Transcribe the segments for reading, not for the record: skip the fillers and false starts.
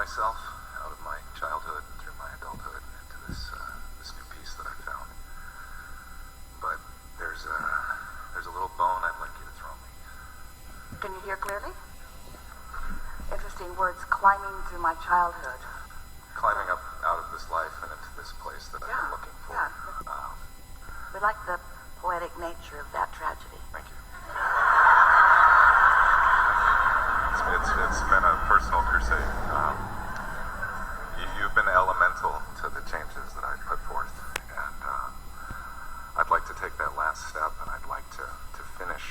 myself out of my childhood through my adulthood into this new piece that I found. But there's a little bone I'd like you to throw me. Can you hear clearly? Interesting words, climbing through my childhood. Climbing up out of this life and into this place that I've been looking for. Yeah. We like the poetic nature of that tragedy. Thank you. It's been a personal crusade. You've been elemental to the changes that I've put forth, and I'd like to take that last step, and I'd like to finish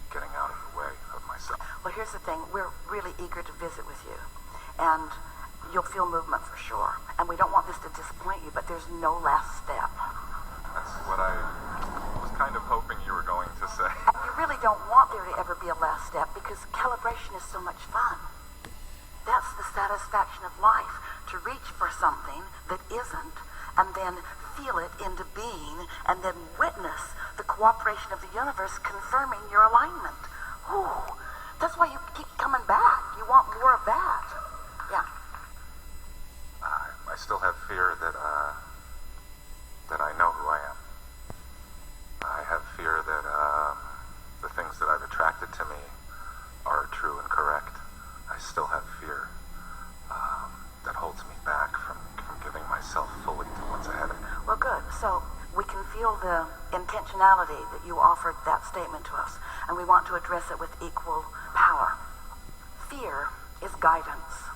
getting out of the way of myself. Well, here's the thing. We're really eager to visit with you, and you'll feel movement for sure. And we don't want this to disappoint you, but there's no last step. That's what I was kind of hoping you were going to say. And you really don't want there to ever be a last step because calibration is so much fun. That's the satisfaction of life, to reach for something that isn't, and then feel it into being, and then witness the cooperation of the universe confirming your alignment. Ooh, that's why you keep coming back. You want more of that. Yeah. I still have fear that I know who I am. I have fear that the things that I've attracted to me are true and correct. I still have fear that holds me back from giving myself fully to what's ahead of me. Well, good. So we can feel the intentionality that you offered that statement to us, and we want to address it with equal power. Fear is guidance,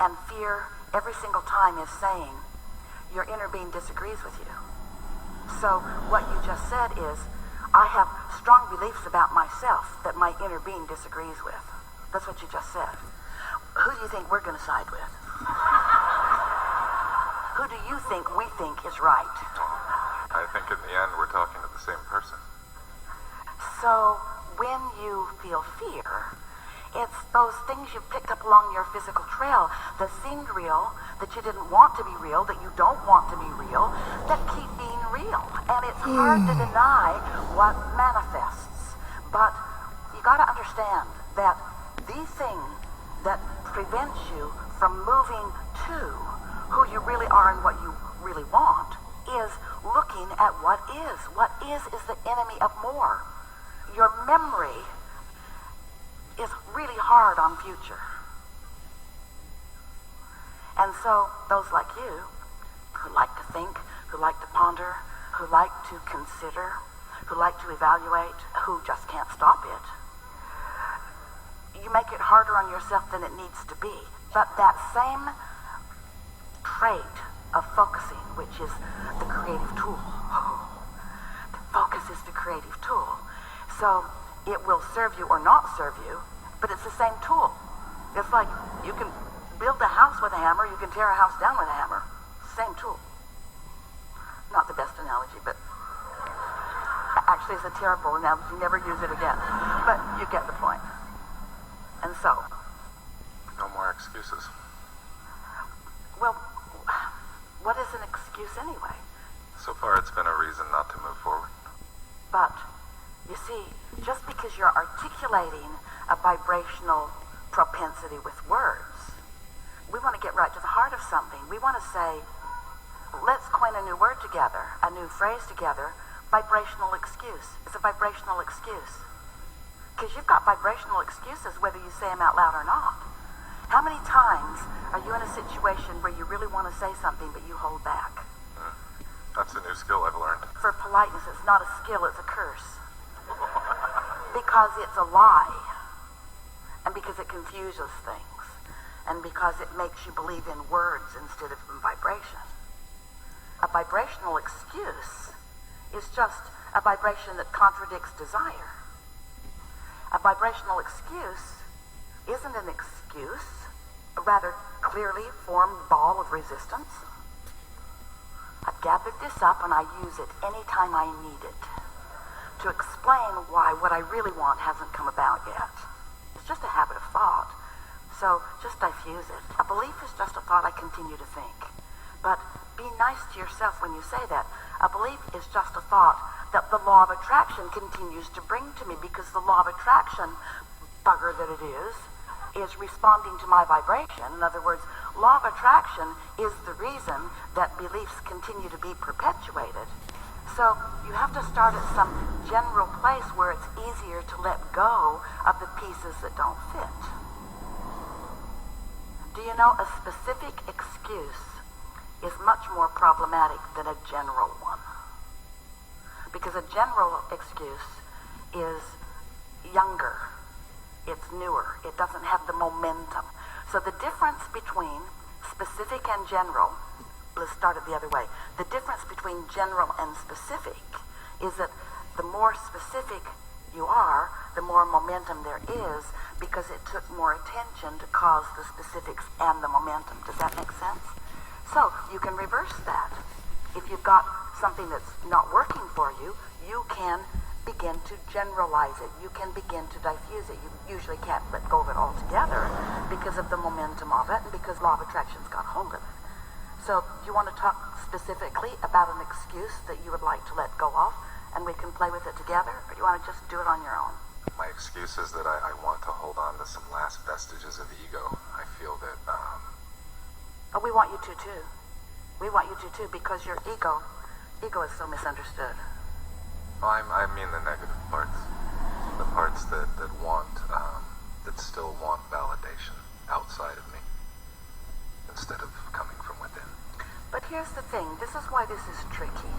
and fear every single time is saying your inner being disagrees with you. So what you just said is, I have strong beliefs about myself that my inner being disagrees with. That's what you just said. Who do you think we're going to side with? Who do you think we think is right? I think in the end we're talking to the same person. So when you feel fear, it's those things you picked up along your physical trail that seemed real, that you didn't want to be real, that you don't want to be real, that keep being real. And it's hard to deny what manifests. But you got to understand that the thing that prevents you from moving to who you really are and what you really want is looking at what is. What is the enemy of more. Your memory is really hard on future. And so those like you, who like to think, who like to ponder, who like to consider, who like to evaluate, who just can't stop it, you make it harder on yourself than it needs to be. But that same trait of focusing, which is the creative tool. The focus is the creative tool. So it will serve you or not serve you, but it's the same tool. It's like you can build a house with a hammer, you can tear a house down with a hammer. Same tool. Not the best analogy, but actually it's a terrible analogy. Never use it again. But you get the point. And so, No more excuses. well, what is an excuse anyway? So far it's been a reason not to move forward. But, you see, just because you're articulating a vibrational propensity with words, we want to get right to the heart of something. We want to say, let's coin a new word together, a new phrase together, vibrational excuse. It's a vibrational excuse. Because you've got vibrational excuses whether you say them out loud or not. How many times are you in a situation where you really want to say something but you hold back? That's a new skill I've learned. For politeness, it's not a skill, it's a curse. Because it's a lie. And because it confuses things. And because it makes you believe in words instead of in vibration. A vibrational excuse is just a vibration that contradicts desire. A vibrational excuse isn't an excuse, a rather clearly formed ball of resistance. I've gathered this up and I use it anytime I need it to explain why what I really want hasn't come about yet. It's just a habit of thought, so just diffuse it. A belief is just a thought I continue to think. But be nice to yourself when you say that. A belief is just a thought that the law of attraction continues to bring to me, because the law of attraction, bugger that it is is responding to my vibration. In other words, law of attraction is the reason that beliefs continue to be perpetuated. So you have to start at some general place where it's easier to let go of the pieces that don't fit. Do you know a specific excuse is much more problematic than a general one? Because a general excuse is younger, it's newer, it doesn't have the momentum. So the difference between specific and general, let's start it the other way. The difference between general and specific is that the more specific you are, the more momentum there is, because it took more attention to cause the specifics and the momentum. Does that make sense? So you can reverse that. If you've got something that's not working for you, you can begin to generalize it. You can begin to diffuse it. You usually can't let go of it altogether because of the momentum of it and because law of attraction's got hold of it. So you want to talk specifically about an excuse that you would like to let go of, and we can play with it together, or you want to just do it on your own? My excuse is that I want to hold on to some last vestiges of ego. I feel that, Oh, we want you to too. We want you to too, because your ego is so misunderstood. well, I mean the negative parts. The parts that want, that still want validation outside of me, instead of coming from within. But here's the thing, this is why this is tricky.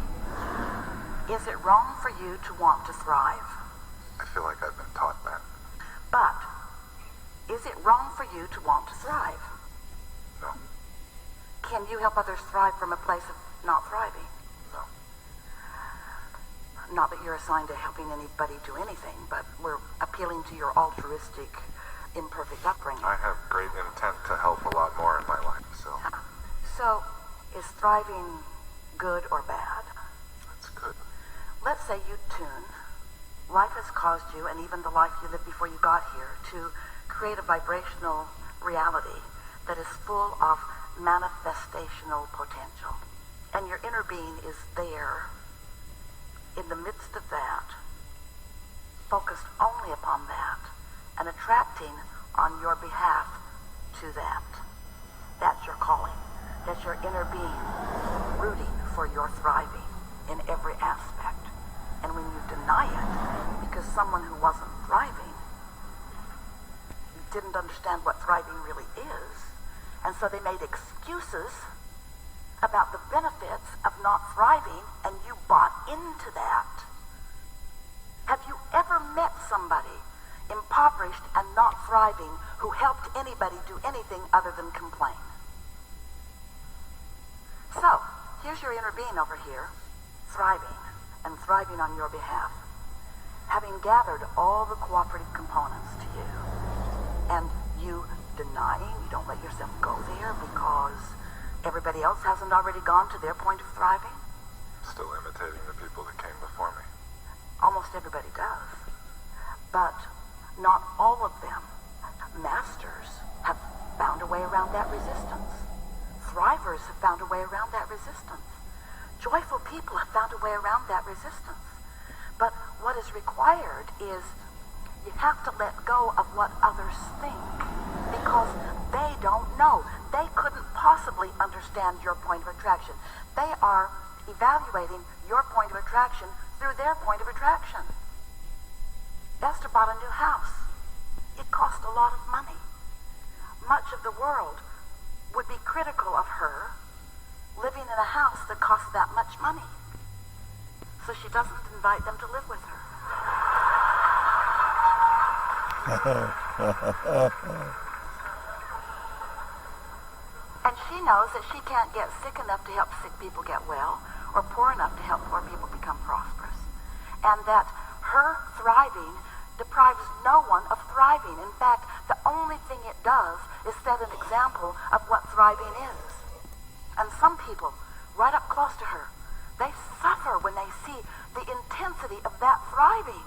Is it wrong for you to want to thrive? I feel like I've been taught that. But is it wrong for you to want to thrive? No. Can you help others thrive from a place of not thriving? No. Not that you're assigned to helping anybody do anything, but we're appealing to your altruistic, imperfect upbringing. I have great intent to help a lot more in my life, so So, is thriving good or bad? it's good. Let's say you tune. Life has caused you, and even the life you lived before you got here, to create a vibrational reality that is full of manifestational potential. And your inner being is there, in the midst of that, focused only upon that, and attracting on your behalf to that. That's your calling. That's your inner being, rooting for your thriving in every aspect. And when you deny it, because someone who wasn't thriving didn't understand what thriving really is, and so they made excuses about the benefits of not thriving, and you bought into that. Have you ever met somebody impoverished and not thriving who helped anybody do anything other than complain? So, here's your inner being over here, thriving, and thriving on your behalf, having gathered all the cooperative components to you, and you denying, you don't let yourself go there because everybody else hasn't already gone to their point of thriving? Still imitating the people that came before me. Almost everybody does. But not all of them. Masters have found a way around that resistance. Thrivers have found a way around that resistance. Joyful people have found a way around that resistance. But what is required is you have to let go of what others think, because they don't know. They couldn't possibly understand your point of attraction. They are evaluating your point of attraction through their point of attraction. Esther bought a new house. It cost a lot of money. Much of the world would be critical of her living in a house that costs that much money. So she doesn't invite them to live with her. And she knows that she can't get sick enough to help sick people get well, or poor enough to help poor people become prosperous. And that her thriving deprives no one of thriving. In fact, the only thing it does is set an example of what thriving is. And some people, right up close to her, they suffer when they see the intensity of that thriving.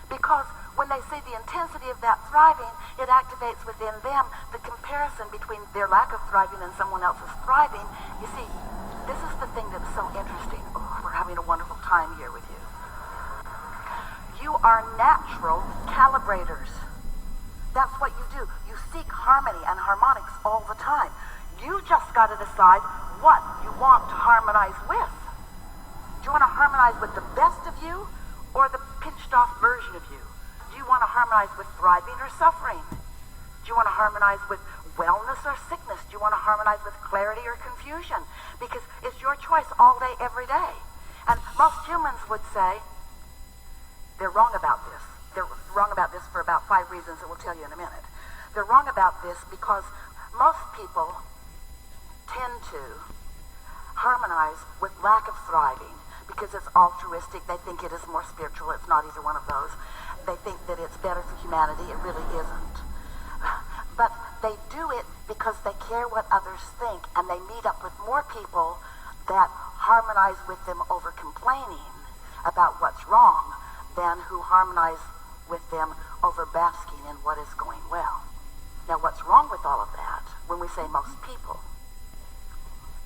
Because when they see the intensity of that thriving, it activates within them the comparison between their lack of thriving and someone else's thriving. You see, this is the thing that's so interesting. Oh, we're having a wonderful time here with you. You are natural calibrators. That's what you do. You seek harmony and harmonics all the time. You just got to decide what you want to harmonize with. Do you want to harmonize with the best of you or the pinched off version of you? Do you want to harmonize with thriving or suffering? Do you want to harmonize with wellness or sickness? Do you want to harmonize with clarity or confusion? Because it's your choice all day, every day. And most humans would say they're wrong about this. They're wrong about this for about 5 reasons that we'll tell you in a minute. They're wrong about this because most people tend to harmonize with lack of thriving because it's altruistic. They think it is more spiritual. It's not either one of those. They think that it's better for humanity. It really isn't. But they do it because they care what others think, and they meet up with more people that harmonize with them over complaining about what's wrong than who harmonize with them over basking in what is going well. Now, what's wrong with all of that, when we say most people,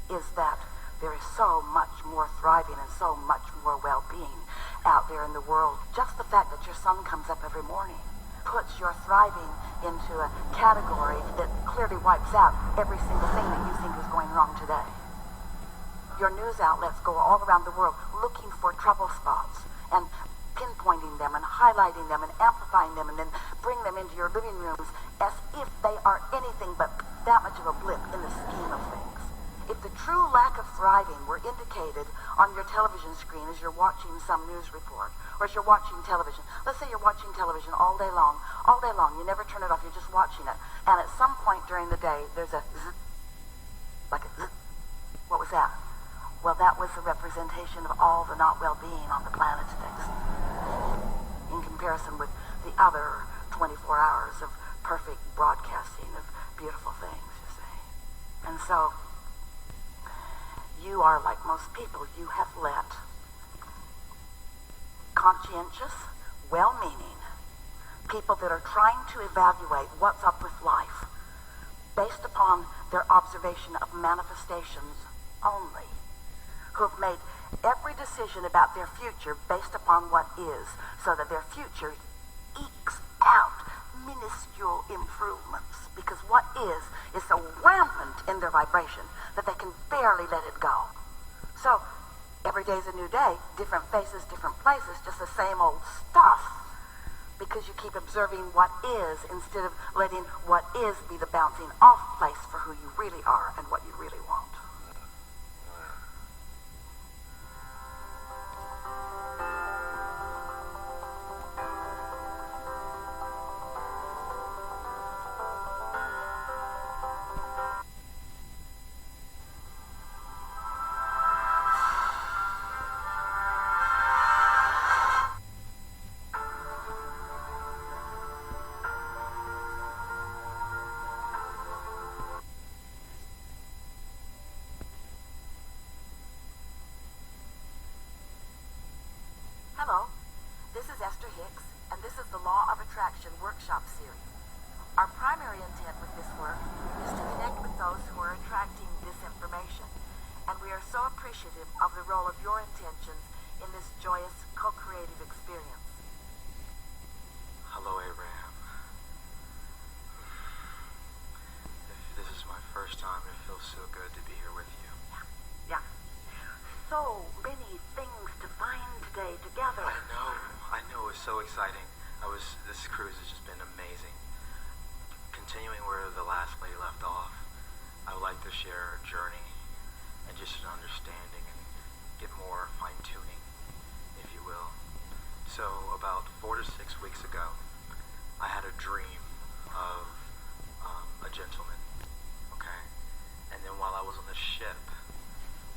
is that there is so much more thriving and so much more well-being out there in the world. Just the fact that your sun comes up every morning puts your thriving into a category that clearly wipes out every single thing that you think is going wrong today. Your news outlets go all around the world looking for trouble spots and pinpointing them and highlighting them and amplifying them and then bring them into your living rooms as if they are anything but that much of a blip in the scheme of things. If the true lack of thriving were indicated on your television screen as you're watching some news report, or as you're watching television, let's say you're watching television all day long, you never turn it off, you're just watching it, and at some point during the day, there's a zzz, like a zzz. What was that? Well, that was the representation of all the not well-being on the planet today, in comparison with the other 24 hours of perfect broadcasting of beautiful things, you see. And so, you are like most people. You have let conscientious, well-meaning people that are trying to evaluate what's up with life based upon their observation of manifestations only, who have made every decision about their future based upon what is, so that their future ekes out minuscule improvements, because what is so rampant in their vibration that they can barely let it go. So every day's a new day, different faces, different places, just the same old stuff, because you keep observing what is instead of letting what is be the bouncing off place for who you really are and what you really want. Hello, this is Esther Hicks, and this is the Law of Attraction Workshop Series. Our primary intent with this work is to connect with those who are attracting this information, and we are so appreciative of the role of your intentions in this joyous, co-creative experience. Hello, Abraham. This is my first time. It feels so good to be here with you. Yeah. So many things to find today together. I know. It's so exciting. This cruise has just been amazing. Continuing where the last lady left off, I would like to share a journey and just an understanding and get more fine-tuning, if you will. So about 4 to 6 weeks ago, I had a dream of a gentleman, okay? And then while I was on the ship,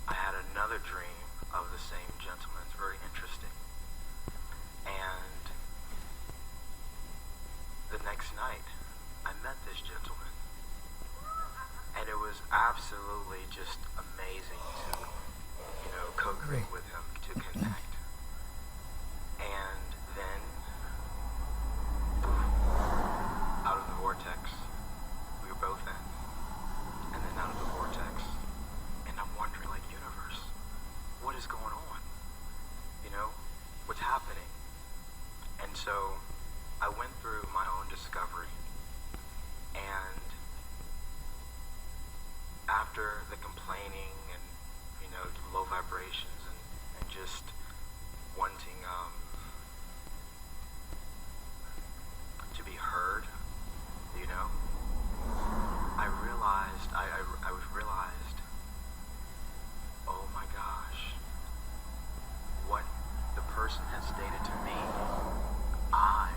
I had another dream of the same gentleman. It's very interesting. And the next night, I met this gentleman. And it was absolutely just amazing to, co-create with him, to connect. And then, out of the vortex, we were both in. And then out of the vortex, and I'm wondering, like, universe, what is going on? What's happening? And so I went through my own discovery And after the complaining and, low vibrations and just wanting to be heard, I realized, I realized, oh my gosh, what the person had stated to me, I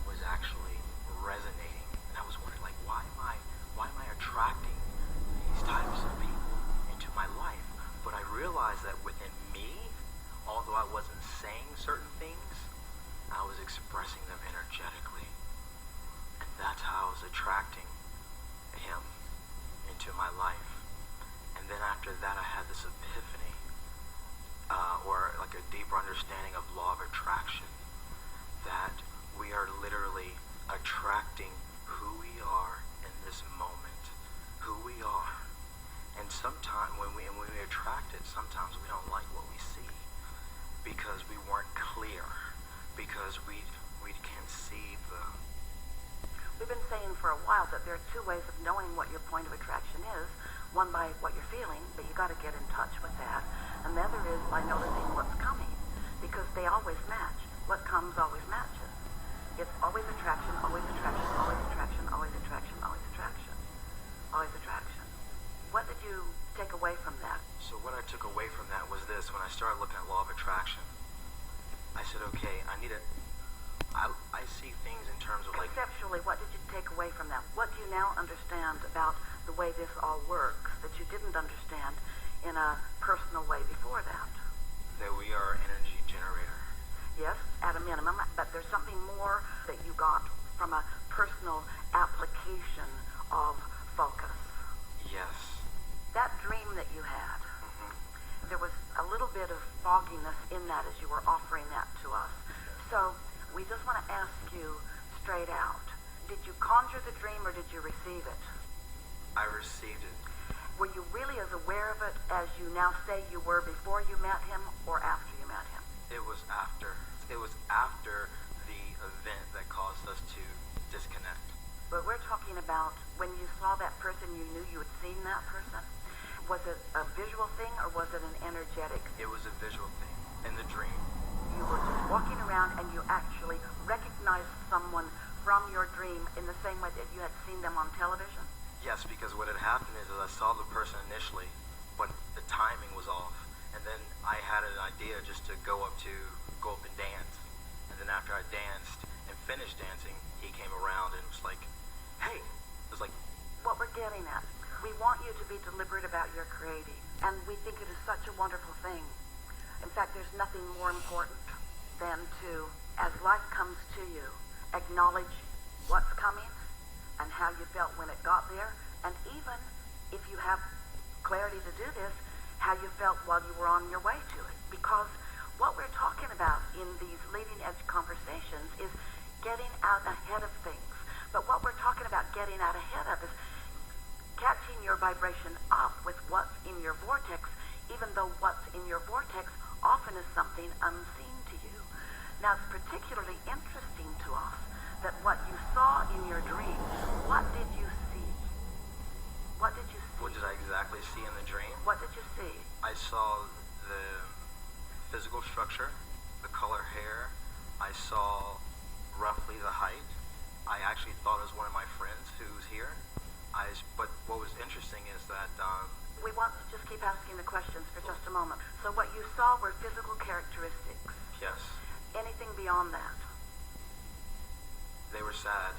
was actually resonating, and I was wondering, like, why am I attracting these types of people into my life? But I realized that within me, although I wasn't saying certain things, I was expressing them energetically, and that's how I was attracting him into my life. And then after that, I had this epiphany, or like a deeper understanding of law of attraction, that we are literally attracting who we are in this moment, who we are. And sometimes when we attract it, sometimes we don't like what we see because we weren't clear, because we can't see the... We've been saying for a while that there are two ways of knowing what your point of attraction is. One by what you're feeling, but you got to get in touch with that. And the other is by noticing what's coming, because they always match. What comes always matches. It's always attraction, always attraction, always attraction, always attraction, always attraction, always attraction. What did you take away from that? So what I took away from that was this: when I started looking at law of attraction, I said, okay, I see things in terms of like... Conceptually, what did you take away from that? What do you now understand about the way this all works that you didn't understand in a personal way before that? That we are an energy generator. Yes, at a minimum, but there's something more that you got from a personal application of focus. Yes. That dream that you had, there was a little bit of fogginess in that as you were offering that to us. So we just want to ask you straight out, did you conjure the dream or did you receive it? I received it. Were you really as aware of it as you now say you were before you met him or after you met him? It was after. It was after the event that caused us to disconnect. But we're talking about when you saw that person, you knew you had seen that person? Was it a visual thing or was it an energetic? It was a visual thing in the dream. You were just walking around and you actually recognized someone from your dream in the same way that you had seen them on television? Yes, because what had happened is I saw the person initially, but the timing was off. And then I had an idea just to go up and dance. And then after I danced and finished dancing, he came around and was like, hey. It was like... What we're getting at, we want you to be deliberate about your creating. And we think it is such a wonderful thing. In fact, there's nothing more important than to, as life comes to you, acknowledge what's coming and how you felt when it got there, and even if you have clarity to do this, how you felt while you were on your way to it. Because what we're talking about in these leading edge conversations is getting out ahead of things. But what we're talking about getting out ahead of is catching your vibration up with what's in your vortex, even though what's in your vortex often is something unseen to you. Now, it's particularly interesting to us that what you saw in your dream, what did you see? What did you see? What did I exactly see in the dream? What did you see? I saw the physical structure, the color hair. I saw roughly the height. I actually thought it was one of my friends who's here. But what was interesting is that... we want to just keep asking the questions for just a moment. So what you saw were physical characteristics. Yes. Anything beyond that? They were sad.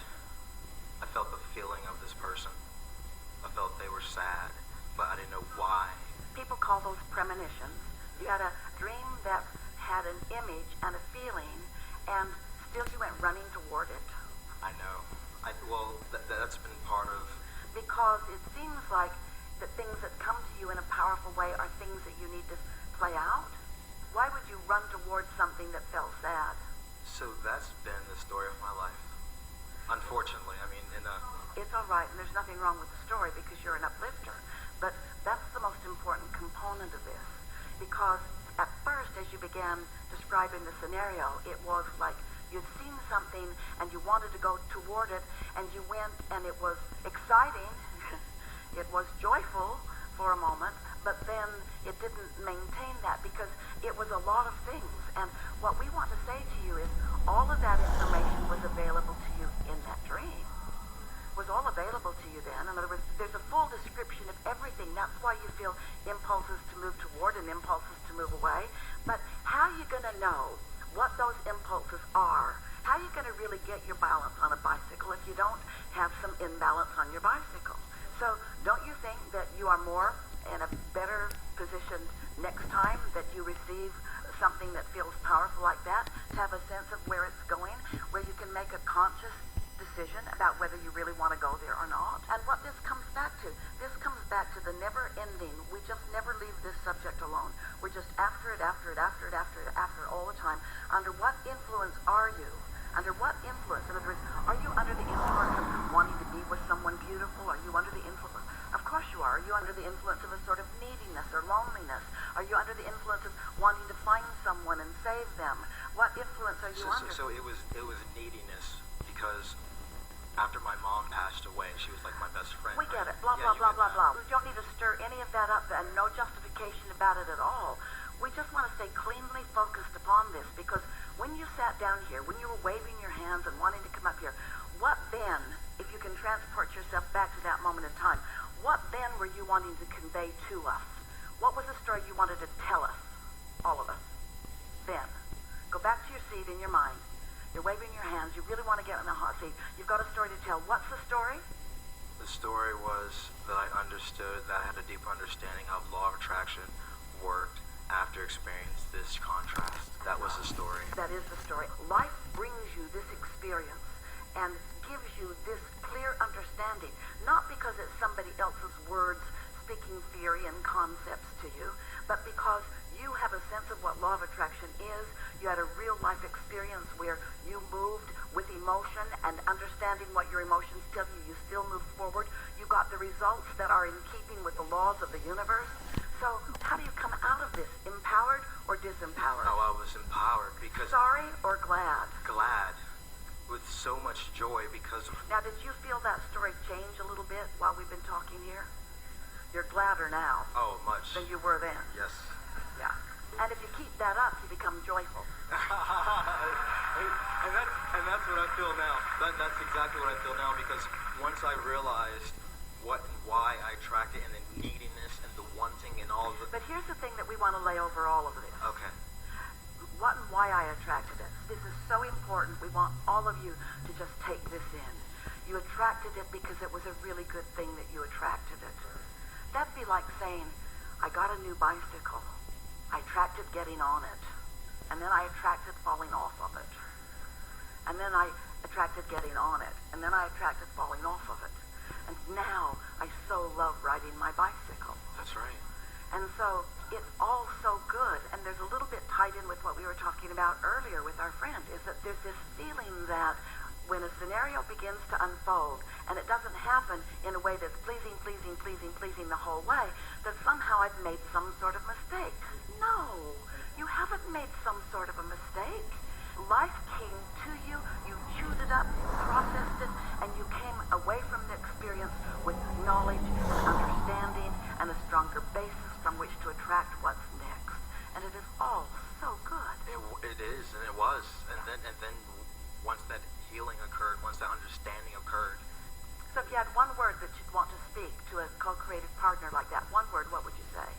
I felt the feeling of this person. I felt they were sad, but I didn't know why. People call those premonitions. You had a dream that had an image and a feeling, and still you went running toward it. I know. That's been part of... Because it seems like the things that come to you in a powerful way are things that you need to play out. Why would you run towards something that felt sad? So that's been the story of my life. Unfortunately, I mean, It's all right, and there's nothing wrong with the story because you're an uplifter. But that's the most important component of this. Because at first, as you began describing the scenario, it was like you'd seen something and you wanted to go toward it, and you went, and it was exciting, it was joyful for a moment, but then it didn't maintain that because it was a lot of things. And what we want to say to you is all of that information was available to you in that dream. Was all available to you then. In other words, there's a full description of everything. That's why you feel impulses to move toward and impulses to move away. But how are you going to know what those impulses are? How are you going to really get your balance on a bicycle if you don't have some imbalance on your bicycle? So don't you think that you are more in a better position next time that you receive something that feels powerful like that, to have a sense of where it's going, where you can make a conscious decision about whether you really want to go there or not? And what this comes back to the never ending. We just never leave this subject alone. We're just after it all the time. Under what influence are you? Under what influence? In other words, are you under the influence of wanting to be with someone beautiful? Are you under the influence? Of course you are. Are you under the influence of a sort of neediness or loneliness? Are you under the influence of wanting to find someone and save them? What influence are you under? So it was neediness, because after my mom passed away, she was like my best friend. We get it. Blah, blah, blah, blah, blah. We don't need to stir any of that up, and no justification about it at all. We just want to stay cleanly focused upon this, because when you sat down here, when you were waving your hands and wanting to come up here, what then, if you can transport yourself back to that moment in time, what then were you wanting to convey to us? What was the story you wanted to tell us, all of us, then? Go back to your seat in your mind. You're waving your hands. You really want to get in the hot seat. You've got a story to tell. What's the story? The story was that I understood, that I had a deeper understanding how law of attraction worked after experiencing this contrast. That was the story. That is the story. Life brings you this experience and gives you this clear understanding, not because it's somebody else's words speaking theory and concepts to you, but because you have a sense of what law of attraction is. You had a real life experience where you moved with emotion and understanding what your emotions tell you. You still moved forward. You got the results that are in keeping with the laws of the universe. So how do you come out of this? Empowered or disempowered? Oh, I was empowered because... Sorry or glad? Glad. With so much joy because of... Now, did you feel that story change a little bit while we've been talking here? You're gladder now. Oh, much. Than you were then. Yes. Yeah. And if you keep that up, you become joyful. and that's what I feel now. That's exactly what I feel now, because once I realized what and why I attracted, and the neediness and the wanting and all of the... But here's the thing that we want to lay over all of this. Okay. What and why I attracted it. This is so important. We want all of you to just take this in. You attracted it because it was a really good thing that you attracted it. That'd be like saying, I got a new bicycle. I attracted getting on it. And then I attracted falling off of it. And then I attracted getting on it. And then I attracted falling off of it. And now I so love riding my bicycle. That's right. And so it's all so good. And there's a little bit tied in with what we were talking about earlier with our friend, is that there's this feeling that when a scenario begins to unfold, and it doesn't happen in a way that's pleasing the whole way, that somehow I've made some sort of mistake. No, you haven't made some sort of a mistake. Life came to you, you chewed it up, you processed it, and you came away from the experience with knowledge and understanding and a stronger basis from which to attract what's next. And it is all so good. It is, and it was. And then once that healing occurred, once that understanding occurred. So if you had one word that you'd want to speak to a co-creative partner like that, one word, what would you say?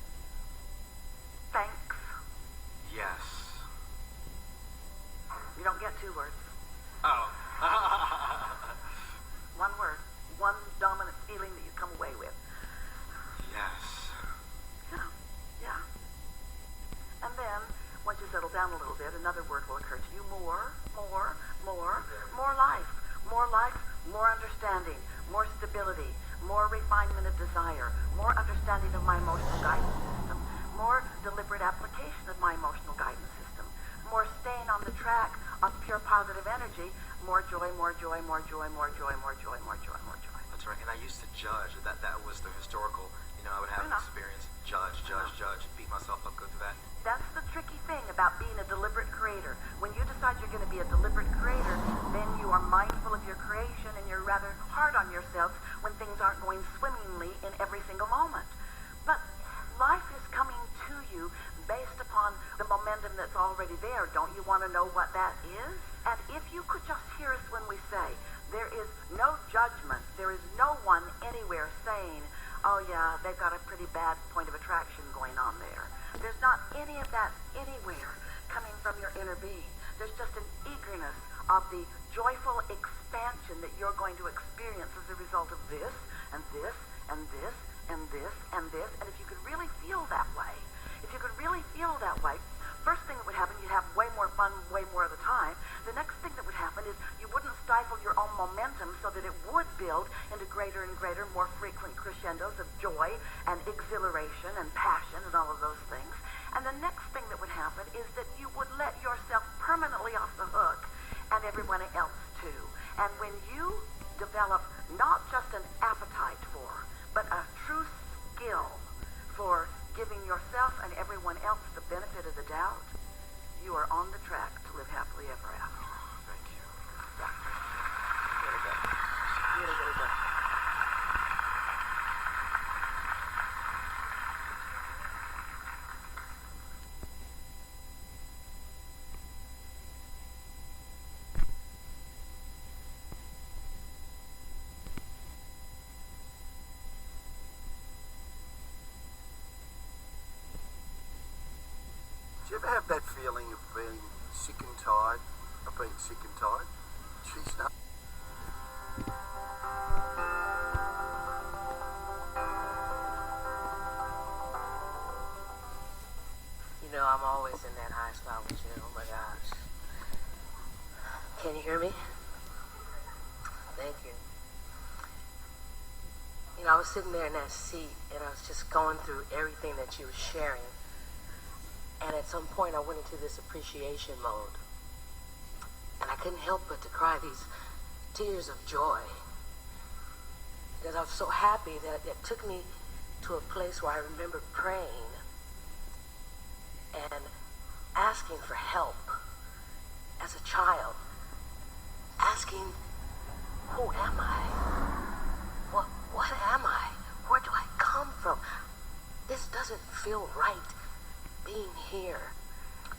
Thanks. Yes. You don't get two words. Oh. One word. One dominant feeling that you come away with. Yes. Yeah. And then, once you settle down a little bit, another word will occur to you. More life. More life, more understanding, more stability, more refinement of desire, more understanding of my emotional guidance system, more deliberate application of my emotional guidance system, more staying on the track of pure positive energy, more joy. That's right. And I used to judge that was the historical I would have You know. experience, judge, beat myself up, go through that. That's the tricky thing about being a deliberate creator. When you decide you're going to be a deliberate creator, then you are mindful of your creation and you're rather hard on yourself when things aren't going swimmingly in every single moment. But life is coming to you based upon the momentum that's already there. Don't you want to know what that is? And if you could just hear us when we say, there is no judgment, there is no one anywhere saying, oh yeah, they've got a pretty bad point of attraction going on there. There's not any of that anywhere coming from your inner being. There's just an eagerness of the joyful expansion that you're going to experience as a result of this, and this, and this, and this, and this. And if you could really feel that way, first thing that would happen, you'd have way more fun, way more of the time. The next thing that would happen is you wouldn't stifle your own momentum so that it would build into greater and greater, more frequent crescendos of joy and exhilaration and passion and all of those things. And the next thing that would happen is that you would let yourself permanently off the hook and everyone else too. And when you develop not just an appetite for, but a true skill for giving yourself and everyone else the benefit of the doubt, you are on the track to live happily ever after. Thank you. Yeah. Really good. Really, really good. Do you ever have that feeling of being sick and tired of being sick and tired? Jeez, no. I'm always in that high spot with you. Oh my gosh. Can you hear me? Thank you. I was sitting there in that seat and I was just going through everything that you were sharing. And at some point I went into this appreciation mode. And I couldn't help but to cry these tears of joy. Because I was so happy that it took me to a place where I remember praying and asking for help as a child. Asking, who am I? What am I? Where do I come from? This doesn't feel right being here.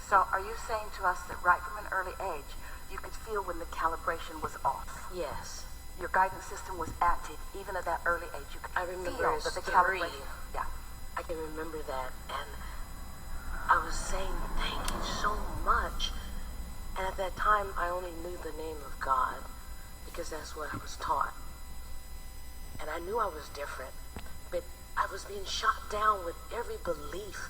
So are you saying to us that right from an early age, you could feel when the calibration was off? Yes. Your guidance system was active even at that early age. You could I remember feel as that the 3. calibration. Yeah. I can remember that, and I was saying thank you so much. And at that time, I only knew the name of God because that's what I was taught. And I knew I was different, but I was being shot down with every belief.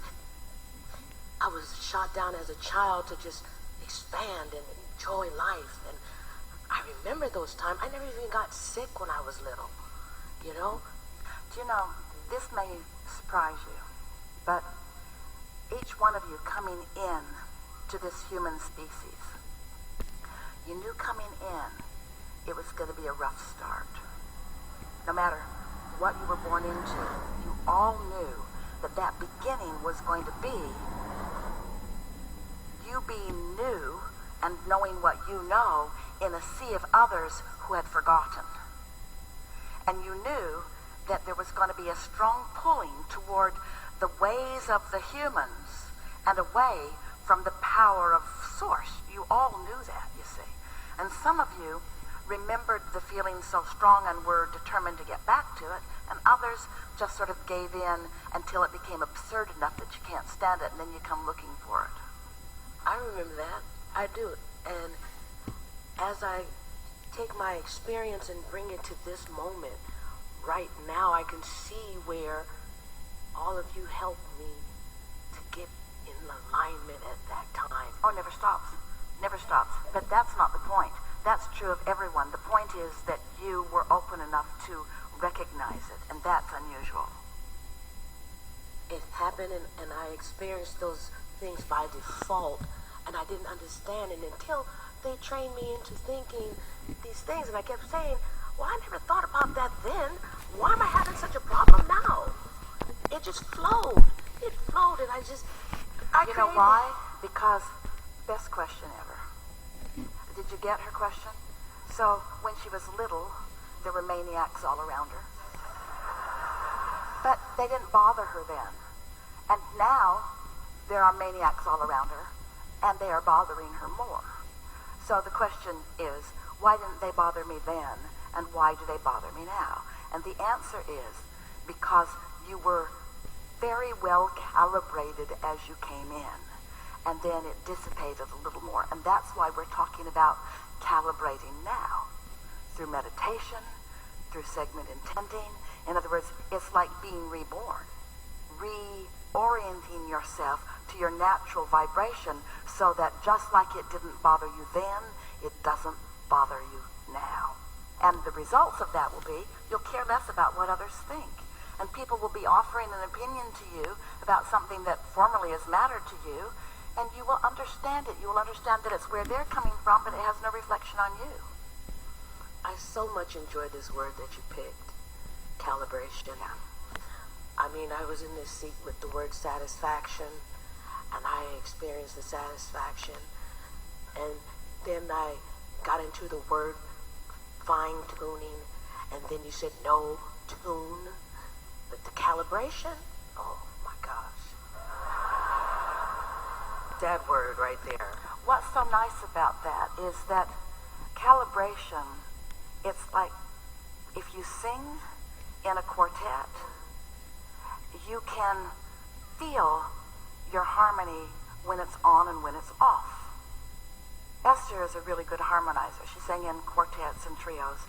I was shot down as a child to just expand and enjoy life. And I remember those times. I never even got sick when I was little, Do you know, this may surprise you, but each one of you coming in to this human species, you knew coming in it was going to be a rough start. No matter what you were born into, you all knew that that beginning was going to be you being new and knowing what you know in a sea of others who had forgotten. And you knew that there was going to be a strong pulling toward the ways of the humans and away from the power of Source. You all knew that, you see. And some of you remembered the feeling so strong and were determined to get back to it, and others just sort of gave in until it became absurd enough that you can't stand it, and then you come looking for it. I remember that. I do. And as I take my experience and bring it to this moment, right now I can see where all of you helped me to get in alignment at that time. Oh, it never stops. Never stops. But that's not the point. That's true of everyone. The point is that you were open enough to recognize it, and that's unusual. It happened, and I experienced those things by default, and I didn't understand it until they trained me into thinking these things, and I kept saying, well, I never thought about that then. Why am I having such a problem now? it just flowed. It flowed, and I You know why? Because best question ever. Did you get her question? So when she was little, there were maniacs all around her. But they didn't bother her then. And now there are maniacs all around her, and they are bothering her more. So the question is, why didn't they bother me then, and why do they bother me now? And the answer is because you were very well calibrated as you came in, and then it dissipated a little more. And that's why we're talking about calibrating now, through meditation, through segment intending. In other words, it's like being reborn, reorienting yourself to your natural vibration so that just like it didn't bother you then, it doesn't bother you now. And the results of that will be you'll care less about what others think. And people will be offering an opinion to you about something that formerly has mattered to you, and you will understand it. You will understand that it's where they're coming from, but it has no reflection on you. I so much enjoyed this word that you picked, calibration. I mean, I was in this seat with the word satisfaction, and I experienced the satisfaction, and then I got into the word fine-tuning, and then you said no tune, but the calibration, oh my gosh. That word right there. What's so nice about that is that calibration, it's like if you sing in a quartet, you can feel your harmony when it's on and when it's off. Esther is a really good harmonizer. She sang in quartets and trios,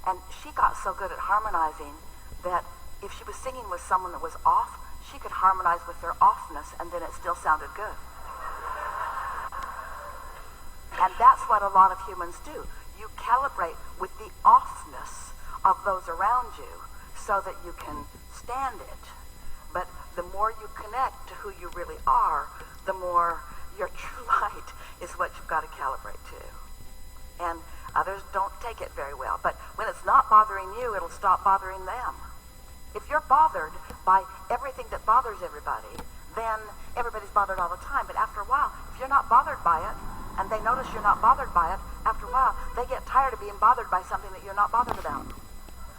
and she got so good at harmonizing that if she was singing with someone that was off, she could harmonize with their offness, and then it still sounded good. And that's what a lot of humans do. You calibrate with the offness of those around you so that you can stand it. But the more you connect to who you really are, the more your true light is what you've got to calibrate to. And others don't take it very well. But when it's not bothering you, it'll stop bothering them. If you're bothered by everything that bothers everybody, then everybody's bothered all the time. But after a while, if you're not bothered by it, and they notice you're not bothered by it, after a while, they get tired of being bothered by something that you're not bothered about.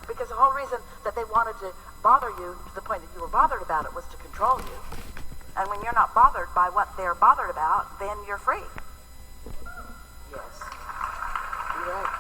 Because the whole reason that they wanted to bother you to the point that you were bothered about it was to control you. And when you're not bothered by what they're bothered about, then you're free. Yes. You're right.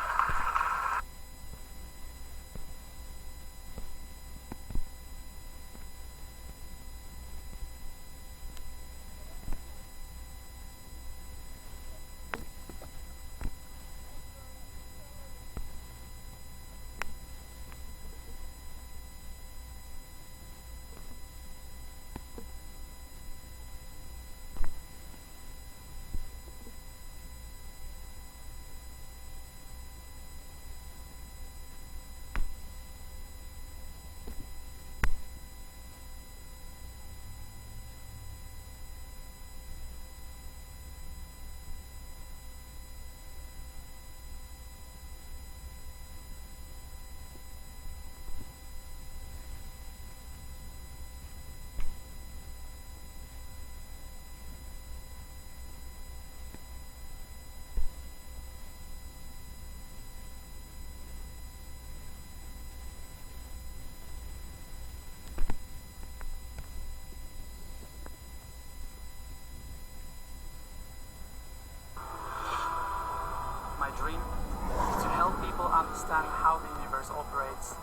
My dream is to help people understand how the universe operates.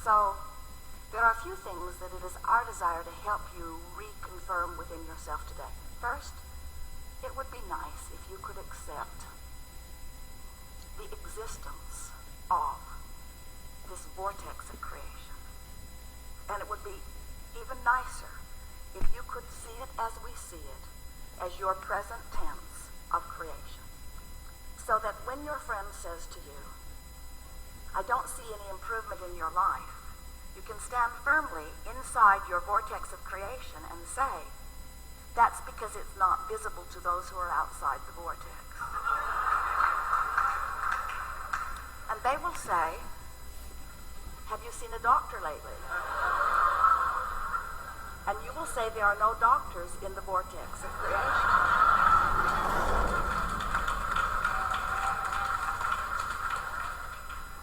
So, there are a few things that it is our desire to help you reconfirm within yourself today. First, it would be nice if you could accept the existence of this vortex of creation. And it would be even nicer if you could see it as we see it, as your present tense of creation. So that when your friend says to you, I don't see any improvement in your life, you can stand firmly inside your vortex of creation and say, that's because it's not visible to those who are outside the vortex. And they will say, have you seen a doctor lately? And you will say there are no doctors in the vortex of creation.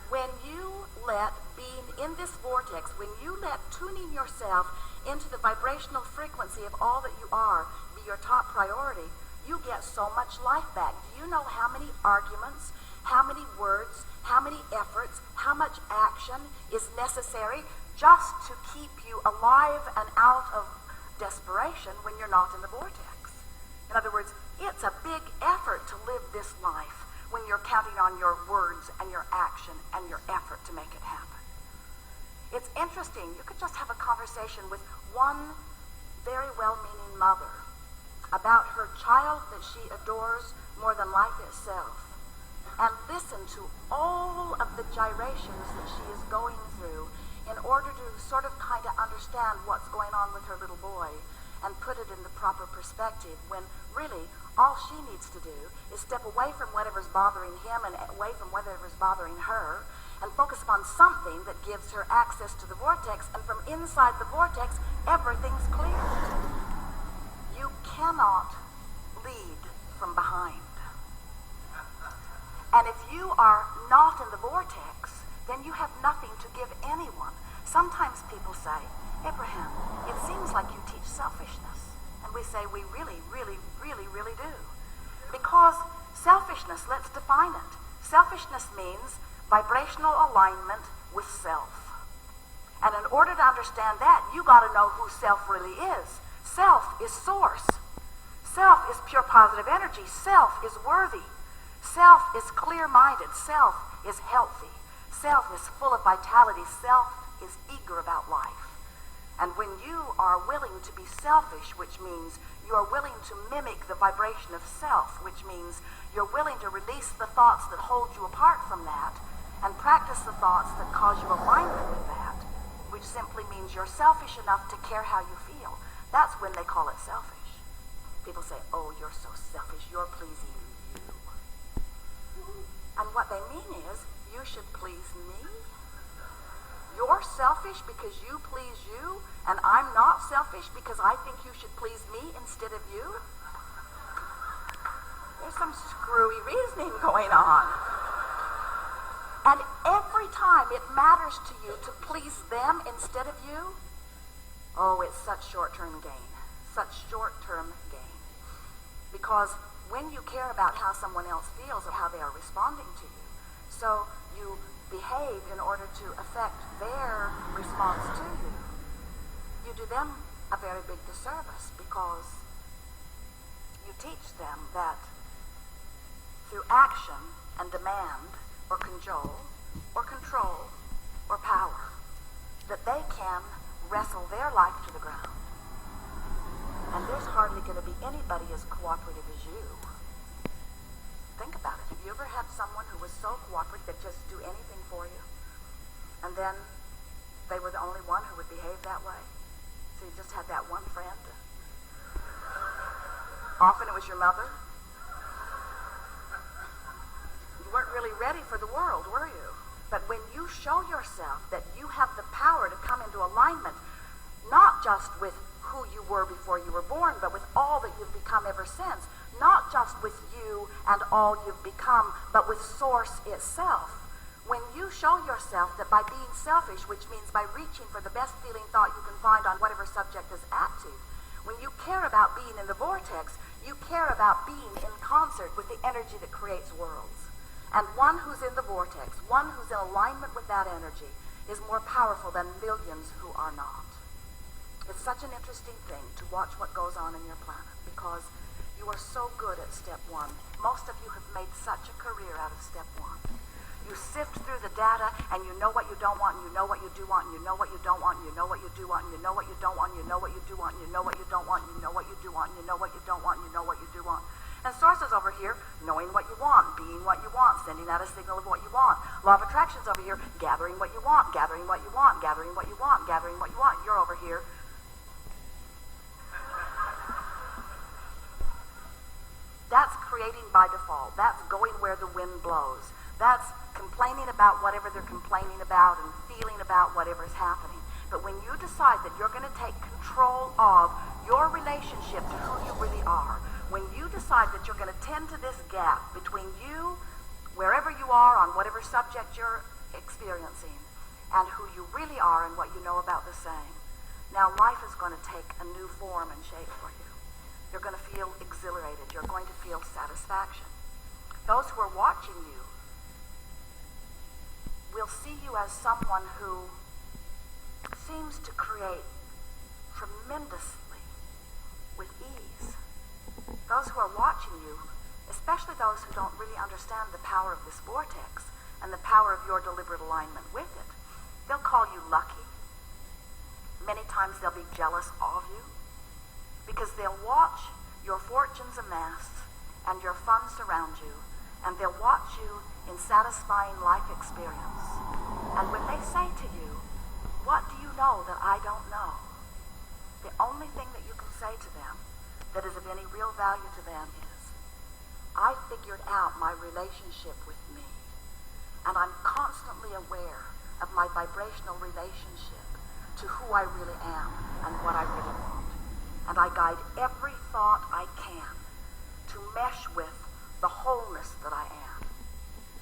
When you let being in this vortex, when you let tuning yourself into the vibrational frequency of all that you are be your top priority, you get so much life back. Do you know how many arguments, how many words, how many efforts, how much action is necessary just to keep you alive and out of desperation when you're not in the vortex? In other words, it's a big effort to live this life when you're counting on your words and your action and your effort to make it happen. It's interesting. You could just have a conversation with one very well-meaning mother about her child that she adores more than life itself, and listen to all of the gyrations that she is going through in order to sort of kind of understand what's going on with her little boy and put it in the proper perspective, when really all she needs to do is step away from whatever's bothering him and away from whatever's bothering her and focus upon something that gives her access to the vortex, and from inside the vortex, everything's clear. You cannot lead from behind. And if you are not in the vortex, then you have nothing to give anyone. Sometimes people say, Abraham, it seems like you teach selfishness. And we say, we really, really, really, really do. Because selfishness, let's define it. Selfishness means vibrational alignment with self. And in order to understand that, you got to know who self really is. Self is source. Self is pure positive energy. Self is worthy. Self is clear-minded. Self is healthy. Self is full of vitality. Self is eager about life. And when you are willing to be selfish, which means you are willing to mimic the vibration of self, which means you're willing to release the thoughts that hold you apart from that and practice the thoughts that cause you alignment with that, which simply means you're selfish enough to care how you feel. That's when they call it selfish. People say, oh, you're so selfish, you're pleasing you. And what they mean is, you should please me? You're selfish because you please you, and I'm not selfish because I think you should please me instead of you? There's some screwy reasoning going on. And every time it matters to you to please them instead of you, oh, it's such short-term gain. Such short-term gain. Because when you care about how someone else feels or how they are responding to you, so you behave in order to affect their response to you, you do them a very big disservice, because you teach them that through action and demand or cajole or control or power, that they can wrestle their life to the ground. And there's hardly going to be anybody as cooperative as you. Think about it. Have you ever had someone who was so cooperative that just do anything for you? And then they were the only one who would behave that way? So you just had that one friend? Often it was your mother. You weren't really ready for the world, were you? But when you show yourself that you have the power to come into alignment, not just with who you were before you were born, but with all that you've become ever since, not just with you and all you've become, but with Source itself. When you show yourself that by being selfish, which means by reaching for the best feeling thought you can find on whatever subject is active, when you care about being in the vortex, you care about being in concert with the energy that creates worlds. And one who's in the vortex, one who's in alignment with that energy, is more powerful than millions who are not. It's such an interesting thing to watch what goes on in your planet, because you are so good at step one. Most of you have made such a career out of step one. You sift through the data, and you know what you don't want, and you know what you do want, and you know what you don't want, and you know what you do want, and you know what you don't want, and you know what you do want, and you know what you don't want, and you know what you do want, and you know what you don't want, and you know what you do want. And Source is over here, knowing what you want, being what you want, sending out a signal of what you want. Law of Attraction's over here, gathering what you want, gathering what you want, gathering what you want, gathering what you want. You're over here. That's creating by default. That's going where the wind blows. That's complaining about whatever they're complaining about and feeling about whatever's happening. But when you decide that you're going to take control of your relationship to who you really are, when you decide that you're going to tend to this gap between you, wherever you are on whatever subject you're experiencing, and who you really are and what you know about the same, now life is going to take a new form and shape for you. You're going to feel exhilarated. You're going to feel satisfaction. Those who are watching you will see you as someone who seems to create tremendously with ease. Those who are watching you, especially those who don't really understand the power of this vortex and the power of your deliberate alignment with it, they'll call you lucky. Many times they'll be jealous of you because they'll watch your fortunes amass and your funds surround you, and they'll watch you in satisfying life experience. And when they say to you, "What do you know that I don't know?" the only thing that you can say to them that is of any real value to them is, "I figured out my relationship with me, and I'm constantly aware of my vibrational relationship to who I really am and what I really want. And I guide every thought I can to mesh with the wholeness that I am.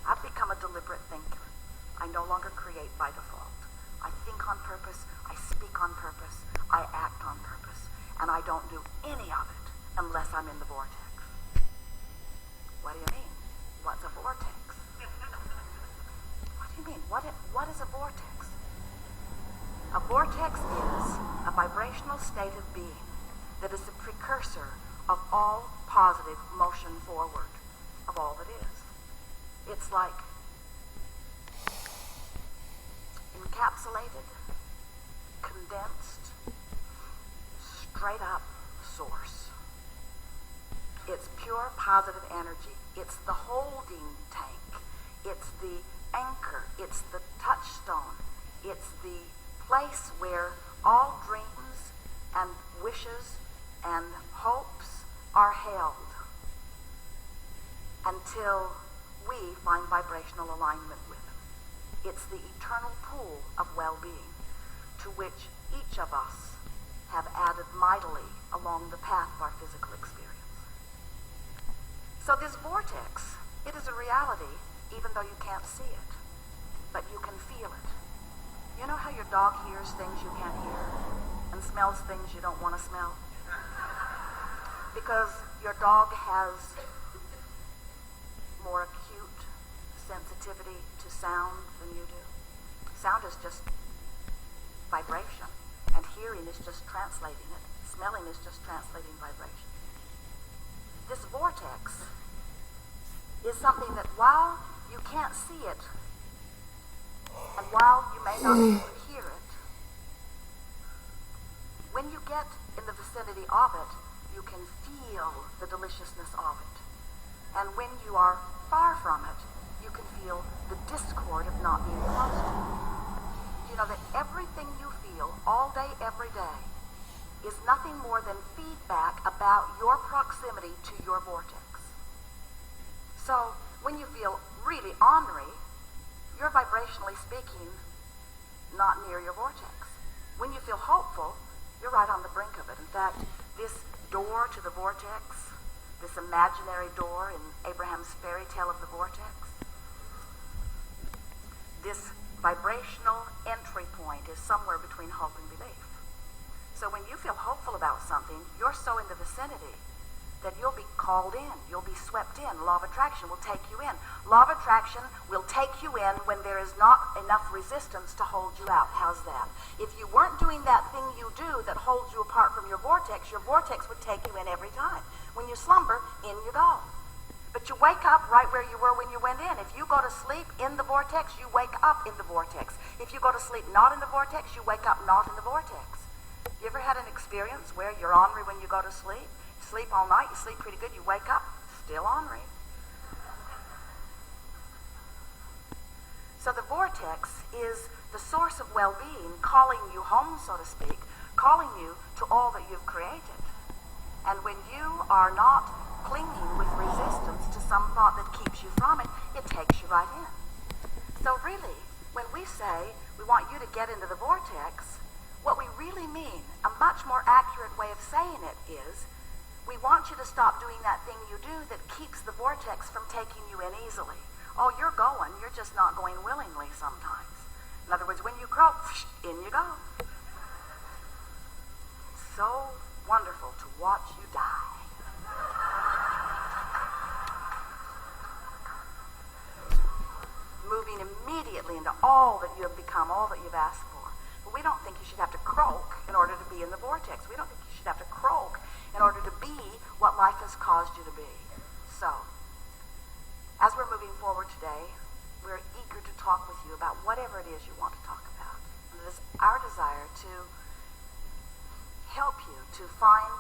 I've become a deliberate thinker. I no longer create by default. I think on purpose, I speak on purpose, I act on purpose, and I don't do any of it unless I'm in the vortex." What do you mean? What's a vortex? What do you mean? What is a vortex? A vortex is a vibrational state of being that is the precursor of all positive motion forward, of all that is. It's like encapsulated, condensed, straight up source. It's pure positive energy. It's the holding tank. It's the anchor. It's the touchstone. It's the place where all dreams and wishes and hopes are held until we find vibrational alignment with it. It's the eternal pool of well-being to which each of us have added mightily along the path of our physical experience. So this vortex, it is a reality even though you can't see it, but you can feel it. You know how your dog hears things you can't hear and smells things you don't want to smell? Because your dog has more acute sensitivity to sound than you do. Sound is just vibration, and hearing is just translating it. Smelling is just translating vibration. This vortex is something that while you can't see it, and while you may not be able to hear it, when you get in the vicinity of it, you can feel the deliciousness of it. And when you are far from it, you can feel the discord of not being close to it. You know that everything you feel all day, every day, is nothing more than feedback about your proximity to your vortex. So when you feel really ornery, you're vibrationally speaking not near your vortex. When you feel hopeful, you're right on the brink of it. In fact, this door to the vortex, this imaginary door in Abraham's fairy tale of the vortex, this vibrational entry point is somewhere between hope and belief. So when you feel hopeful about something, you're so in the vicinity that you'll be called in, you'll be swept in. Law of attraction will take you in. Law of attraction will take you in when there is not enough resistance to hold you out. How's that? If you weren't doing that thing you do that holds you apart from your vortex would take you in every time. When you slumber, in you go. But you wake up right where you were when you went in. If you go to sleep in the vortex, you wake up in the vortex. If you go to sleep not in the vortex, you wake up not in the vortex. You ever had an experience where you're ornery when you go to sleep? You sleep all night, you sleep pretty good, you wake up, still ornery. So the vortex is the source of well-being, calling you home, so to speak, calling you to all that you've created. And when you are not clinging with resistance to some thought that keeps you from it, it takes you right in. So really, when we say we want you to get into the vortex, what we really mean, a much more accurate way of saying it is, we want you to stop doing that thing you do that keeps the vortex from taking you in easily. Oh, you're going, you're just not going willingly sometimes. In other words, when you croak, in you go. So wonderful to watch you die. Moving immediately into all that you have become, all that you've asked for. But we don't think you should have to croak in order to be in the vortex. We don't think you should have to croak in order to be what life has caused you to be. So, as we're moving forward today, we're eager to talk with you about whatever it is you want to talk about. And it is our desire to help you to find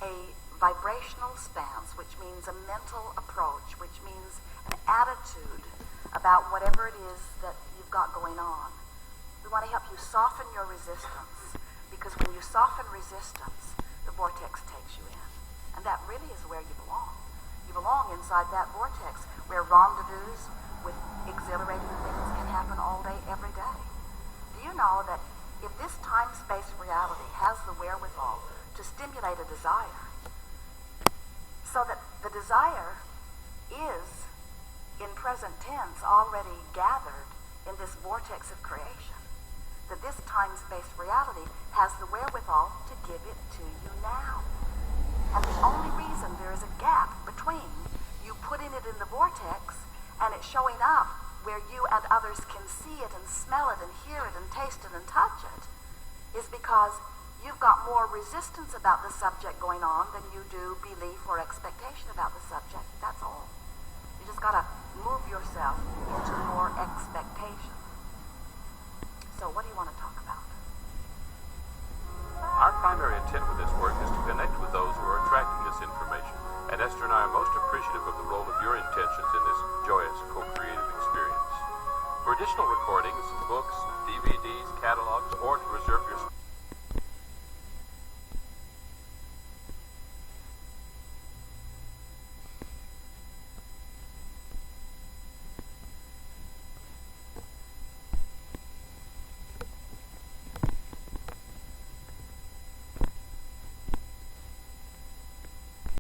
a vibrational stance, which means a mental approach, which means an attitude about whatever it is that you've got going on. We want to help you soften your resistance, because when you soften resistance, the vortex takes you in. And that really is where you belong. You belong inside that vortex where rendezvous with exhilarating things can happen all day, every day. Do you know that if this time-space reality has the wherewithal to stimulate a desire, so that the desire is, in present tense, already gathered in this vortex of creation, that this time-space reality has the wherewithal to give it to you now. And the only reason there is a gap between you putting it in the vortex and it showing up where you and others can see it and smell it and hear it and taste it and touch it is because you've got more resistance about the subject going on than you do belief or expectation about the subject. That's all. You just got to move yourself into more expectation. So what do you want to talk about? Our primary intent with this work is to